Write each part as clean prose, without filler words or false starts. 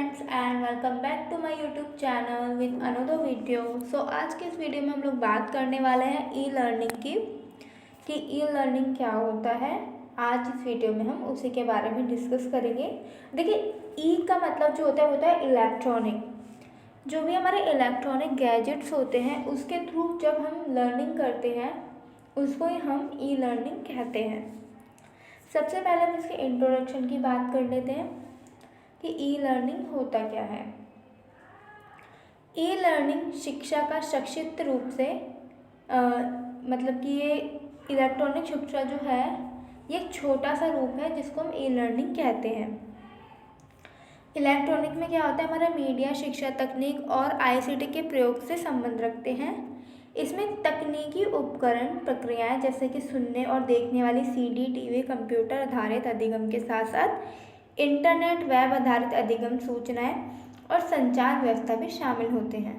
Friends and welcome back to my YouTube channel with another video. So आज के इस video में हम लोग बात करने वाले हैं ई लर्निंग की कि ई लर्निंग क्या होता है। आज इस वीडियो में हम उसी के बारे में डिस्कस करेंगे। देखिए, ई का मतलब जो होता है इलेक्ट्रॉनिक। जो भी हमारे इलेक्ट्रॉनिक गैजेट्स होते हैं उसके थ्रू जब हम लर्निंग करते हैं उसको ही हम ई लर्निंग कहते हैं। सबसे पहले हम इसके इंट्रोडक्शन की बात कर लेते हैं कि ई लर्निंग होता क्या है। ई लर्निंग शिक्षा का संक्षिप्त रूप से मतलब कि ये इलेक्ट्रॉनिक शिक्षा जो है ये एक छोटा सा रूप है जिसको हम ई लर्निंग कहते हैं। इलेक्ट्रॉनिक में क्या होता है, हमारा मीडिया, शिक्षा, तकनीक और आईसीटी के प्रयोग से संबंध रखते हैं। इसमें तकनीकी उपकरण, प्रक्रियाएं जैसे कि सुनने और देखने वाली सीडी, टीवी, कंप्यूटर आधारित अधिगम के साथ साथ इंटरनेट, वेब आधारित अधिगम, सूचनाएं और संचार व्यवस्था भी शामिल होते हैं।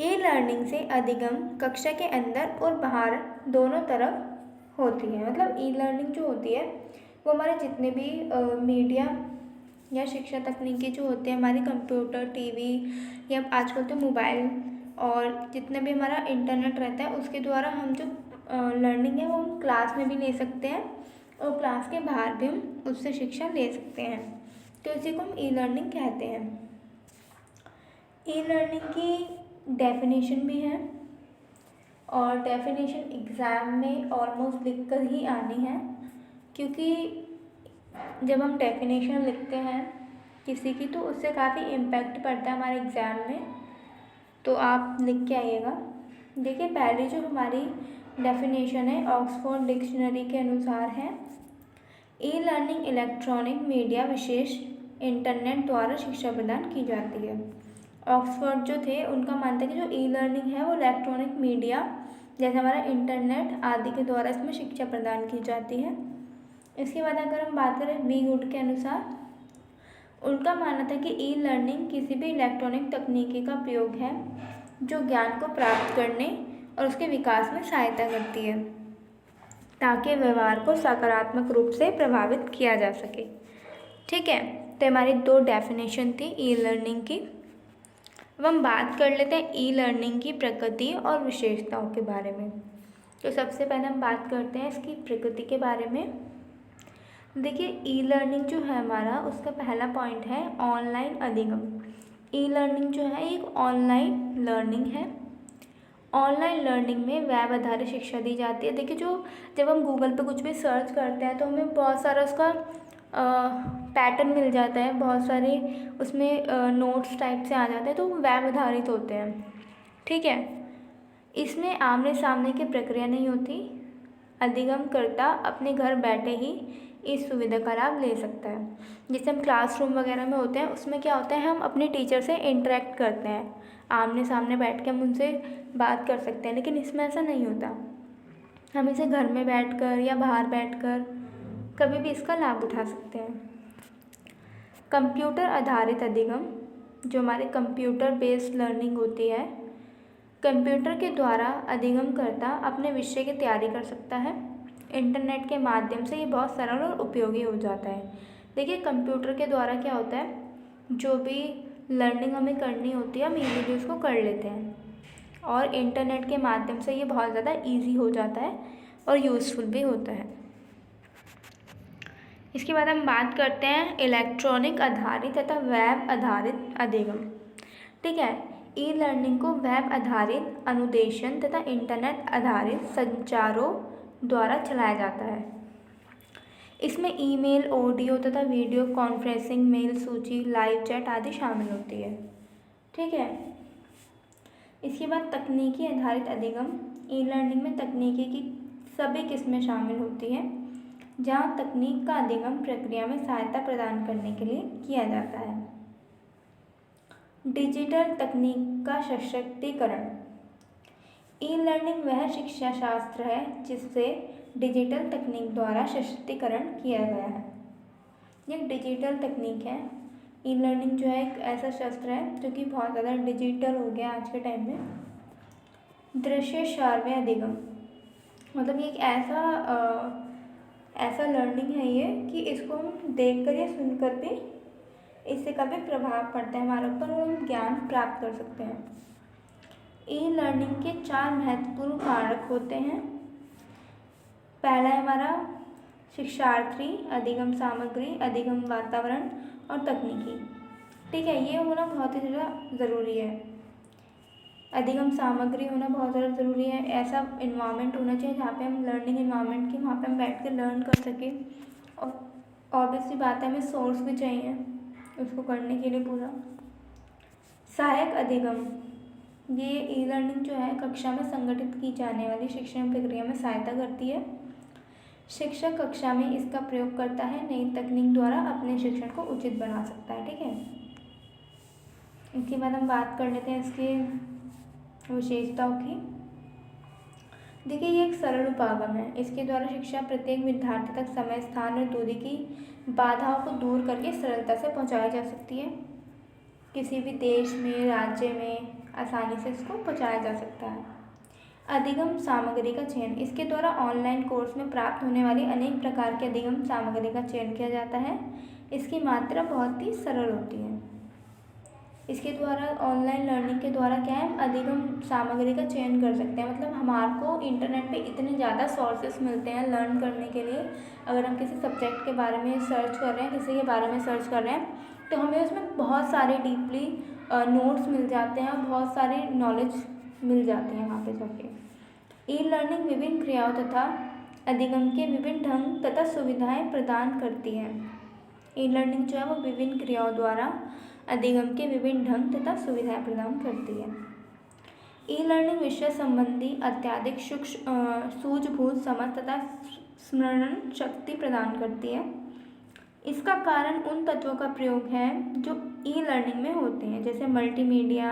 ई लर्निंग से अधिगम कक्षा के अंदर और बाहर दोनों तरफ होती है। मतलब ई लर्निंग जो होती है वो हमारे जितने भी मीडिया या शिक्षा तकनीकी जो होते हैं, हमारे कंप्यूटर, टीवी या आजकल तो मोबाइल और जितने भी हमारा इंटरनेट रहता है उसके द्वारा हम जो लर्निंग है वो हम क्लास में भी ले सकते हैं और क्लास के बाहर भी हम उससे शिक्षा ले सकते हैं। तो इसी को हम ई लर्निंग कहते हैं। ई लर्निंग की डेफिनेशन भी है और डेफिनेशन एग्ज़ाम में ऑलमोस्ट लिख कर ही आनी है, क्योंकि जब हम डेफिनेशन लिखते हैं किसी की तो उससे काफ़ी इम्पैक्ट पड़ता है हमारे एग्ज़ाम में। तो आप लिख के आइएगा। देखिए, पहली जो हमारी डेफिनेशन है ऑक्सफोर्ड डिक्शनरी के अनुसार है, ई लर्निंग इलेक्ट्रॉनिक मीडिया विशेष इंटरनेट द्वारा शिक्षा प्रदान की जाती है। ऑक्सफोर्ड जो थे उनका मानता है कि जो ई लर्निंग है वो इलेक्ट्रॉनिक मीडिया जैसे हमारा इंटरनेट आदि के द्वारा इसमें शिक्षा प्रदान की जाती है। इसके बाद अगर हम बात करें वी गुड के अनुसार, उनका मानना था कि ई लर्निंग किसी भी इलेक्ट्रॉनिक तकनीकी का प्रयोग है जो ज्ञान को प्राप्त करने और उसके विकास में सहायता करती है ताकि व्यवहार को सकारात्मक रूप से प्रभावित किया जा सके। ठीक है, तो हमारी दो डेफिनेशन थी ई लर्निंग की। अब हम बात कर लेते हैं ई लर्निंग की प्रकृति और विशेषताओं के बारे में। तो सबसे पहले हम बात करते हैं इसकी प्रकृति के बारे में। देखिए, ई लर्निंग जो है हमारा उसका पहला पॉइंट है ऑनलाइन अधिगम। ई लर्निंग जो है एक ऑनलाइन लर्निंग है। ऑनलाइन लर्निंग में वेब आधारित शिक्षा दी जाती है। देखिए, जो जब हम गूगल पे कुछ भी सर्च करते हैं तो हमें बहुत सारा उसका पैटर्न मिल जाता है, बहुत सारे उसमें नोट्स टाइप से आ जाते हैं, तो वो वेब आधारित होते हैं। ठीक है, इसमें आमने सामने की प्रक्रिया नहीं होती। अधिगमकर्ता अपने घर बैठे ही इस सुविधा का लाभ ले सकता है। जैसे हम क्लासरूम वगैरह में होते हैं उसमें क्या होता है, हम अपने टीचर से इंटरेक्ट करते हैं, आमने सामने बैठ के हम उनसे बात कर सकते हैं, लेकिन इसमें ऐसा नहीं होता। हम इसे घर में बैठकर या बाहर बैठकर कभी भी इसका लाभ उठा सकते हैं। कंप्यूटर आधारित अधिगम, जो हमारे कंप्यूटर बेस्ड लर्निंग होती है, कंप्यूटर के द्वारा अधिगमकर्ता अपने विषय की तैयारी कर सकता है। इंटरनेट के माध्यम से ये बहुत सरल और उपयोगी हो जाता है। देखिए, कंप्यूटर के द्वारा क्या होता है, जो भी लर्निंग हमें करनी होती है हम इजीली उसको कर लेते हैं और इंटरनेट के माध्यम से ये बहुत ज़्यादा इजी हो जाता है और यूज़फुल भी होता है। इसके बाद हम बात करते हैं इलेक्ट्रॉनिक आधारित तथा वेब आधारित अधिगम। ठीक है, ई लर्निंग को वेब आधारित अनुदेशन तथा इंटरनेट आधारित संचारों द्वारा चलाया जाता है। इसमें ईमेल, ऑडियो तथा वीडियो कॉन्फ्रेंसिंग, मेल सूची, लाइव चैट आदि शामिल होती है। ठीक है, इसके बाद तकनीकी आधारित अधिगम। ई लर्निंग में तकनीकी की सभी किस्में शामिल होती हैं जहाँ तकनीक का अधिगम प्रक्रिया में सहायता प्रदान करने के लिए किया जाता है। डिजिटल तकनीक का सशक्तिकरण। ई लर्निंग वह शिक्षा शास्त्र है जिससे डिजिटल तकनीक द्वारा सशक्तिकरण किया गया है। ये डिजिटल तकनीक है। ई लर्निंग जो है एक ऐसा शास्त्र है जो कि बहुत ज़्यादा डिजिटल हो गया आज के टाइम में। दृश्य श्राव्य अधिगम, मतलब ये एक ऐसा लर्निंग है ये कि इसको हम देख कर या सुन कर भी इससे काफ़ी प्रभाव पड़ता है हमारे ऊपर और हम ज्ञान प्राप्त कर सकते हैं। ई लर्निंग के 4 महत्वपूर्ण कारक होते हैं। पहला है हमारा शिक्षार्थी, अधिगम सामग्री, अधिगम वातावरण और तकनीकी। ठीक है, ये होना बहुत ही ज़्यादा ज़रूरी है। अधिगम सामग्री होना बहुत ज़्यादा ज़रूरी है। ऐसा इन्वायरमेंट होना चाहिए जहाँ पे हम लर्निंग इन्वायरमेंट की, वहाँ पे हम बैठ कर लर्न कर सकें। और ऑब्वियसली बात है, हमें सोर्स भी चाहिए उसको करने के लिए पूरा। सहायक अधिगम, ये ई लर्निंग जो है कक्षा में संगठित की जाने वाली शिक्षण प्रक्रिया में सहायता करती है। शिक्षक कक्षा में इसका प्रयोग करता है, नई तकनीक द्वारा अपने शिक्षण को उचित बना सकता है। ठीक है, इसके बाद हम बात कर लेते हैं इसके विशेषताओं की। देखिए, ये एक सरल उपागम है। इसके द्वारा शिक्षा प्रत्येक विद्यार्थी तक समय, स्थान और दूरी की बाधाओं को दूर करके सरलता से पहुंचाई जा सकती है। किसी भी देश में, राज्य में आसानी से इसको पहुंचाया जा सकता है। अधिगम सामग्री का चयन, इसके द्वारा ऑनलाइन कोर्स में प्राप्त होने वाली अनेक प्रकार के अधिगम सामग्री का चयन किया जाता है। इसकी मात्रा बहुत ही सरल होती है। इसके द्वारा ऑनलाइन लर्निंग के द्वारा क्या है, अधिगम सामग्री का चयन कर सकते हैं। मतलब हमारे को इंटरनेट पे इतने ज़्यादा सोर्सेस मिलते हैं लर्न करने के लिए। अगर हम किसी सब्जेक्ट के बारे में सर्च कर रहे हैं, किसी के बारे में सर्च कर रहे हैं, तो हमें उसमें बहुत सारे डीपली नोट्स मिल जाते हैं और बहुत सारी नॉलेज मिल जाती है वहाँ पे जाके। ई लर्निंग विभिन्न क्रियाओं तथा अधिगम के विभिन्न ढंग तथा सुविधाएं प्रदान करती है। ई लर्निंग जो है वो विभिन्न क्रियाओं द्वारा अधिगम के विभिन्न ढंग तथा सुविधाएं प्रदान करती है। ई लर्निंग विषय संबंधी अत्यधिक सूझबूझ समझ तथा स्मरण शक्ति प्रदान करती है। इसका कारण उन तत्वों का प्रयोग है जो ई लर्निंग में होते हैं, जैसे मल्टीमीडिया,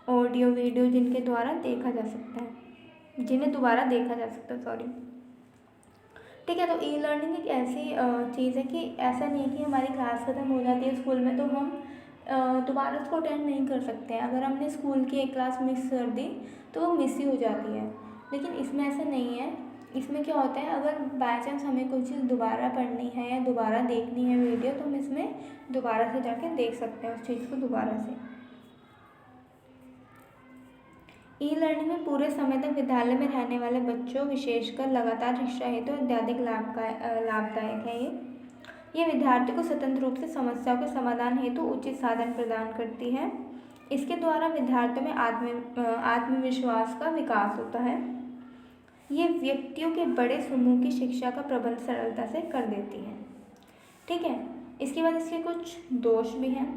ऑडियो, वीडियो, जिनके द्वारा देखा जा सकता है, जिन्हें दोबारा देखा जा सकता है, सॉरी। ठीक है, तो ई लर्निंग एक ऐसी चीज़ है कि ऐसा नहीं है कि हमारी क्लास ख़त्म हो जाती है स्कूल में तो हम दोबारा उसको अटेंड नहीं कर सकते हैं। अगर हमने स्कूल की एक क्लास मिस कर दी तो वो मिस ही हो जाती है। लेकिन इसमें ऐसा नहीं है। इसमें क्या होता है, अगर बाय चांस हमें कोई चीज़ दोबारा पढ़नी है या दोबारा देखनी है वीडियो, तो हम इसमें दोबारा से जाके देख सकते हैं उस चीज़ को दोबारा से। ई लर्निंग में पूरे समय तक विद्यालय में रहने वाले बच्चों, विशेषकर लगातार शिक्षा हेतु अत्यधिक लाभदायक है। ये विद्यार्थी को स्वतंत्र रूप से समस्याओं के समाधान हेतु उचित साधन प्रदान करती है। इसके द्वारा विद्यार्थियों में आत्मविश्वास का विकास होता है। ये व्यक्तियों के बड़े समूह की शिक्षा का प्रबंध सरलता से कर देती है। ठीक है, इसके बाद इसके कुछ दोष भी हैं।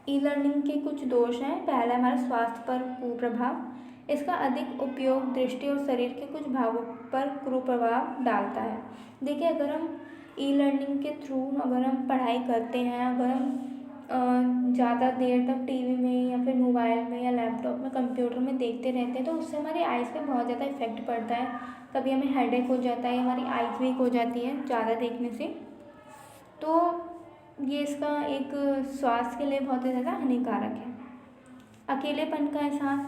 ई लर्निंग के कुछ दोष हैं। पहला हमारा स्वास्थ्य पर कुप्रभाव। इसका अधिक उपयोग दृष्टि और शरीर के कुछ भागों पर कुप्रभाव डालता है। देखिए, अगर हम ई लर्निंग के थ्रू अगर हम पढ़ाई करते हैं, अगर हम ज़्यादा देर तक टीवी में या फिर मोबाइल में या लैपटॉप में, कंप्यूटर में देखते रहते हैं, तो उससे हमारी आइज़ पे बहुत ज़्यादा इफेक्ट पड़ता है। कभी हमें हेडेक हो जाता है, हमारी आइज़ वीक हो जाती है ज़्यादा देखने से। तो ये इसका एक स्वास्थ्य के लिए बहुत ही ज़्यादा हानिकारक है। अकेलेपन का एहसास।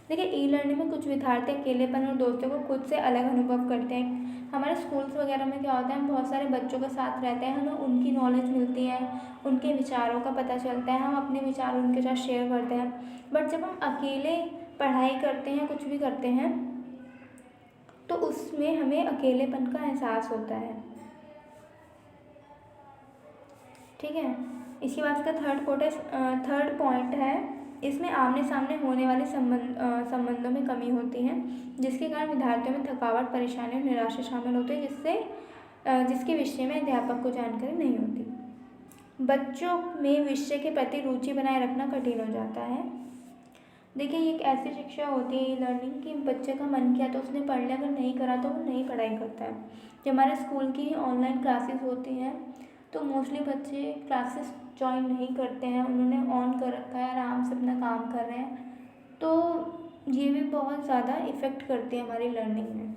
देखिए, ई लर्निंग में कुछ विद्यार्थी अकेलेपन और दोस्तों को खुद से अलग अनुभव करते हैं। हमारे स्कूल्स वगैरह में क्या होता है, हम बहुत सारे बच्चों के साथ रहते हैं, हमें उनकी नॉलेज मिलती है, उनके विचारों का पता चलता है, हम अपने विचार उनके साथ शेयर करते हैं। बट जब हम अकेले पढ़ाई करते हैं, कुछ भी करते हैं, तो उसमें हमें अकेलेपन का एहसास होता है। ठीक है, इसके बाद इसका थर्ड पॉइंट है, इसमें आमने सामने होने वाले संबंधों में कमी होती है, जिसके कारण विद्यार्थियों में थकावट, परेशानी और निराशा शामिल होती है, जिसके विषय में अध्यापक को जानकारी नहीं होती। बच्चों में विषय के प्रति रुचि बनाए रखना कठिन हो जाता है। देखिए, ये एक ऐसी शिक्षा होती है ई लर्निंग कि बच्चे का मन किया तो उसने पढ़ लिया, अगर नहीं करा तो वो नहीं पढ़ाई करता है। जब हमारे स्कूल की ऑनलाइन क्लासेस होती हैं तो मोस्टली बच्चे क्लासेस ज्वाइन नहीं करते हैं, उन्होंने ऑन कर रखा है, आराम से अपना काम कर रहे हैं। तो ये भी बहुत ज़्यादा इफ़ेक्ट करती है हमारी लर्निंग में।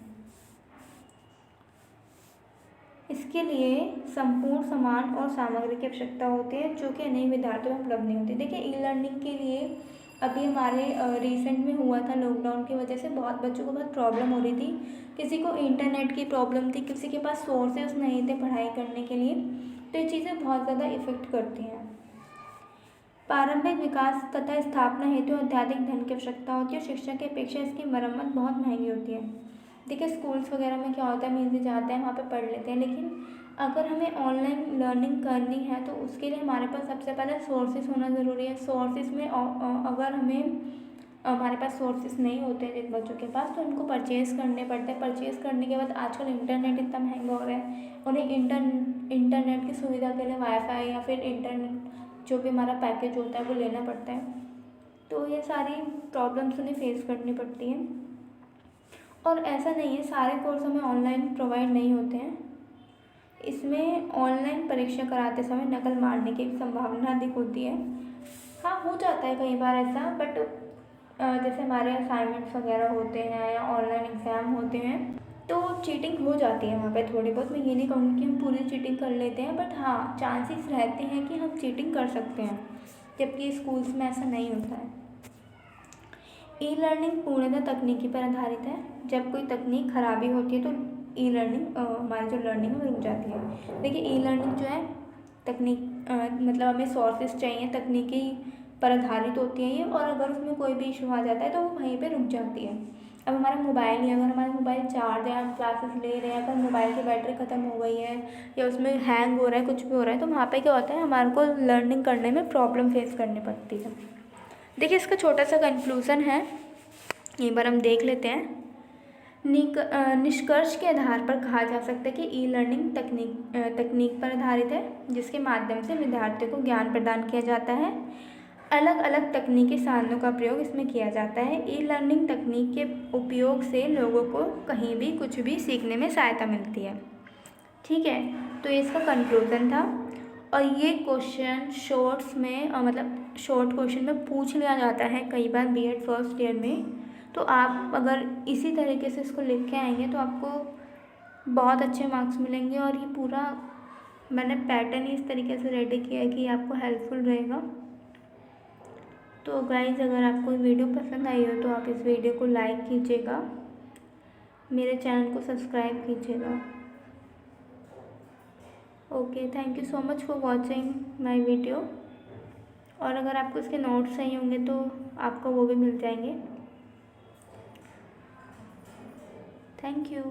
इसके लिए संपूर्ण सामान और सामग्री की आवश्यकता होती है, जो कि अनेक विद्यार्थियों में उपलब्ध नहीं होती। देखिए, ई लर्निंग के लिए अभी हमारे रिसेंट में हुआ था, लॉकडाउन की वजह से बहुत बच्चों को बहुत प्रॉब्लम हो रही थी। किसी को इंटरनेट की प्रॉब्लम थी, किसी के पास सोर्सेस नहीं थे पढ़ाई करने के लिए। तो ये चीज़ें बहुत ज़्यादा इफ़ेक्ट करती हैं। प्रारंभिक विकास तथा स्थापना हेतु अत्यधिक धन की आवश्यकता होती है और शिक्षा की अपेक्षा इसकी मरम्मत बहुत महंगी होती है। देखिए स्कूल्स वगैरह में क्या होता है, हम इजी जाते हैं वहाँ पे पढ़ लेते हैं, लेकिन अगर हमें ऑनलाइन लर्निंग करनी है तो उसके लिए हमारे पास सबसे पहले सोर्सेज होना ज़रूरी है। सोर्सेज में अगर हमारे पास सोर्सेज नहीं होते हैं जिन बच्चों के पास, तो उनको परचेज़ करने पड़ते हैं। परचेज़ करने के बाद आजकल इंटरनेट इतना महंगा हो रहा है, उन्हें इंटरनेट की सुविधा के लिए वाईफाई या फिर इंटरनेट जो भी हमारा पैकेज होता है वो लेना पड़ता है। तो ये सारी प्रॉब्लम्स उन्हें फेस करनी पड़ती हैं। और ऐसा नहीं है सारे कोर्स हमें ऑनलाइन प्रोवाइड नहीं होते हैं। इसमें ऑनलाइन परीक्षा कराते समय नकल मारने की संभावना अधिक होती है। हाँ, हो जाता है कई बार ऐसा, बट जैसे हमारे असाइनमेंट्स वगैरह होते हैं या ऑनलाइन एग्ज़ाम होते हैं तो चीटिंग हो जाती है वहाँ पे थोड़ी बहुत। मैं ये नहीं कहूँगी कि हम पूरी चीटिंग कर लेते हैं, बट हाँ चांसेस रहते हैं कि हम चीटिंग कर सकते हैं, जबकि स्कूल्स में ऐसा नहीं होता है। ई लर्निंग पूर्णतः तकनीकी पर आधारित है। जब कोई तकनीक खराबी होती है तो ई लर्निंग हमारी जो लर्निंग है वो रुक जाती है। देखिए ई लर्निंग जो है तकनीक मतलब हमें सोर्सेज चाहिए, तकनीकी पर आधारित होती है ये, और अगर उसमें कोई भी इशू आ जाता है तो वो वहीं पे रुक जाती है। अब हमारा मोबाइल ही, अगर हमारा मोबाइल चार्ज है, हम क्लासेस ले रहे हैं, अगर मोबाइल की बैटरी ख़त्म हो गई है या उसमें हैंग हो रहा है, कुछ भी हो रहा है, तो वहाँ पे क्या होता है, हमारे को लर्निंग करने में प्रॉब्लम फेस करनी पड़ती है। देखिए इसका छोटा सा कंक्लूज़न है, एक बार हम देख लेते हैं। निष्कर्ष के आधार पर कहा जा सकता है कि ई लर्निंग तकनीक पर आधारित है, जिसके माध्यम से विद्यार्थियों को ज्ञान प्रदान किया जाता है। अलग अलग तकनीकी साधनों का प्रयोग इसमें किया जाता है। ई लर्निंग तकनीक के उपयोग से लोगों को कहीं भी कुछ भी सीखने में सहायता मिलती है। ठीक है, तो ये इसका कंक्लूजन था। और ये क्वेश्चन शॉर्ट्स में मतलब शॉर्ट क्वेश्चन में पूछ लिया जाता है कई बार बीएड फर्स्ट ईयर में। तो आप अगर इसी तरीके से इसको लिख के आएंगे तो आपको बहुत अच्छे मार्क्स मिलेंगे। और ये पूरा मैंने पैटर्न ही इस तरीके से रेडी किया है कि आपको हेल्पफुल रहेगा। तो गाइज़, अगर आपको वीडियो पसंद आई हो तो आप इस वीडियो को लाइक कीजिएगा, मेरे चैनल को सब्सक्राइब कीजिएगा। Okay, thank you so much for watching my video. और अगर आपको इसके नोट्स चाहिए होंगे तो आपको वो भी मिल जाएंगे। Thank you.